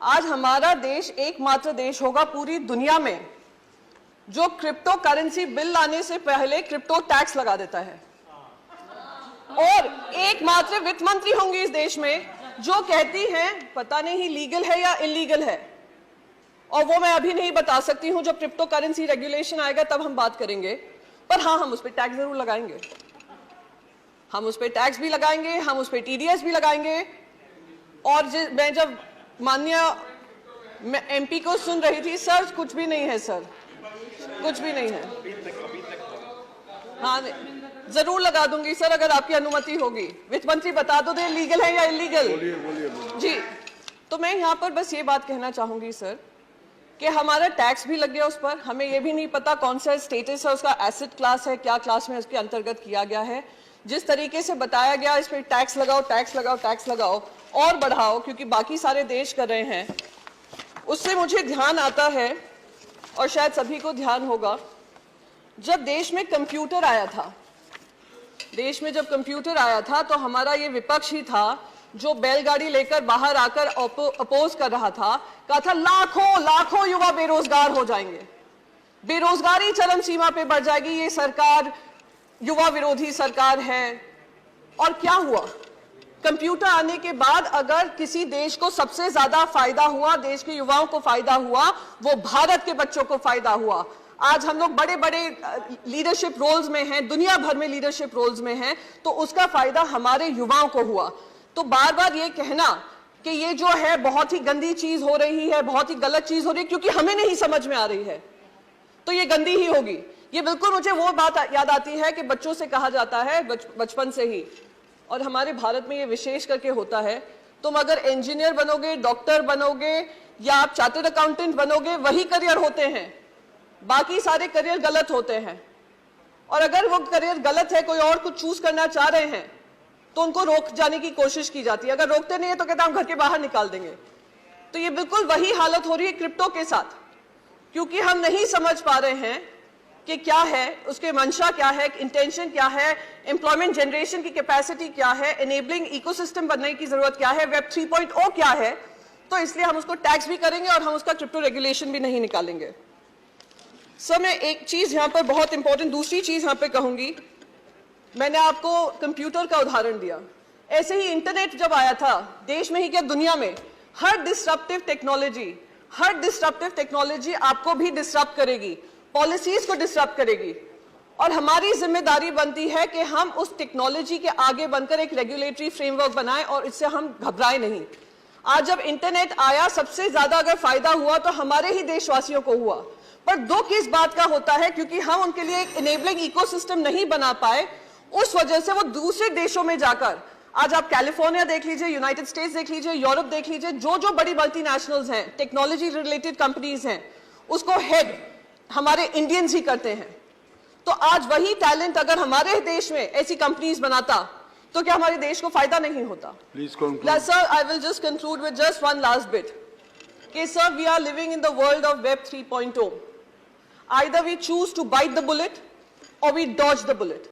आज हमारा देश एकमात्र देश होगा पूरी दुनिया में जो क्रिप्टो करेंसी बिल लाने से पहले क्रिप्टो टैक्स लगा देता है, और एकमात्र वित्त मंत्री होंगी इस देश में जो कहती हैं पता नहीं लीगल है या इलीगल है, और वो मैं अभी नहीं बता सकती हूं। जब क्रिप्टो करेंसी रेगुलेशन आएगा तब हम बात करेंगे, पर हाँ, हम उस पर टैक्स जरूर लगाएंगे। हम उस पर टैक्स भी लगाएंगे, हम उस पर टीडीएस भी लगाएंगे। और मैं जब माननीय एमपी को सुन रही थी, सर कुछ भी नहीं है, सर कुछ भी नहीं है। हाँ, जरूर लगा दूंगी सर, अगर आपकी अनुमति होगी। वित्त मंत्री बता दो दे लीगल है या इलीगल। जी, तो मैं यहाँ पर बस ये बात कहना चाहूंगी सर कि हमारा टैक्स भी लग गया उस पर, हमें ये भी नहीं पता कौन सा स्टेटस है उसका, एसेट क्लास है, क्या क्लास में उसके अंतर्गत किया गया है। जिस तरीके से बताया गया इस पर टैक्स लगाओ, टैक्स लगाओ, टैक्स लगाओ और बढ़ाओ, क्योंकि बाकी सारे देश कर रहे हैं, उससे मुझे ध्यान आता है, और शायद सभी को ध्यान होगा, जब देश में कंप्यूटर आया था, देश में जब कंप्यूटर आया था तो हमारा ये विपक्ष ही था जो बैलगाड़ी लेकर बाहर आकर अपोज कर रहा था, कहा था लाखों लाखों युवा बेरोजगार हो जाएंगे, बेरोजगारी चरम सीमा पे बढ़ जाएगी, ये सरकार युवा विरोधी सरकार है। और क्या हुआ? कंप्यूटर आने के बाद अगर किसी देश को सबसे ज्यादा फायदा हुआ, देश के युवाओं को फायदा हुआ, वो भारत के बच्चों को फायदा हुआ। आज हम लोग बड़े बड़े लीडरशिप रोल्स में हैं, दुनिया भर में लीडरशिप रोल्स में हैं, तो उसका फायदा हमारे युवाओं को हुआ। तो बार बार ये कहना कि ये जो है बहुत ही गंदी चीज हो रही है, बहुत ही गलत चीज हो रही है क्योंकि हमें नहीं समझ में आ रही है, तो ये गंदी ही होगी। ये बिल्कुल मुझे वो बात याद आती है कि बच्चों से कहा जाता है बचपन से ही, और हमारे भारत में ये विशेष करके होता है, तुम अगर इंजीनियर बनोगे, डॉक्टर बनोगे या आप चार्टर्ड अकाउंटेंट बनोगे, वही करियर होते हैं, बाकी सारे करियर गलत होते हैं। और अगर वो करियर गलत है, कोई और कुछ चूज करना चाह रहे हैं, तो उनको रोक जाने की कोशिश की जाती है। अगर रोकते नहीं है तो कहते हैं हम घर के बाहर निकाल देंगे। तो ये बिल्कुल वही हालत हो रही है क्रिप्टो के साथ, क्योंकि हम नहीं समझ पा रहे हैं कि क्या है उसके मंशा, क्या है इंटेंशन, क्या है एम्प्लॉयमेंट जनरेशन की कैपेसिटी, क्या है एनेबलिंग इकोसिस्टम बनने की जरूरत, क्या है वेब 3.0 क्या है। तो इसलिए हम उसको टैक्स भी करेंगे और हम उसका क्रिप्टो रेगुलेशन भी नहीं निकालेंगे। सर, मैं एक चीज यहाँ पर बहुत इंपॉर्टेंट, दूसरी चीज यहाँ पे कहूंगी। मैंने आपको कंप्यूटर का उदाहरण दिया, ऐसे ही इंटरनेट जब आया था, देश में ही क्या दुनिया में, हर डिस्ट्रप्टिव टेक्नोलॉजी आपको भी डिस्टर्ब करेगी, पॉलिसीज को डिस्टर्ब करेगी, और हमारी जिम्मेदारी बनती है कि हम उस टेक्नोलॉजी के आगे बनकर एक रेगुलेटरी फ्रेमवर्क बनाएं और इससे हम घबराएं नहीं। आज जब इंटरनेट आया, सबसे ज्यादा अगर फायदा हुआ तो हमारे ही देशवासियों को हुआ, पर दुख इस बात का होता है क्योंकि हम उनके लिए एक इनेबलिंग इकोसिस्टम नहीं बना पाए, उस वजह से वो दूसरे देशों में जाकर, आज आप कैलिफोर्निया देख लीजिए, यूनाइटेड स्टेट्स देख लीजिए, यूरोप देख लीजिए, जो जो बड़ी मल्टीनेशनल्स हैं, टेक्नोलॉजी रिलेटेड कंपनीज हैं, उसको हेड हमारे इंडियंस ही करते हैं। तो आज वही टैलेंट अगर हमारे देश में ऐसी कंपनीज बनाता तो क्या हमारे देश को फायदा नहीं होता? Sir, I will just conclude with just one last bit कि sir, we are living in the world of web 3.0. Either we choose to bite the bullet or we dodge the bullet.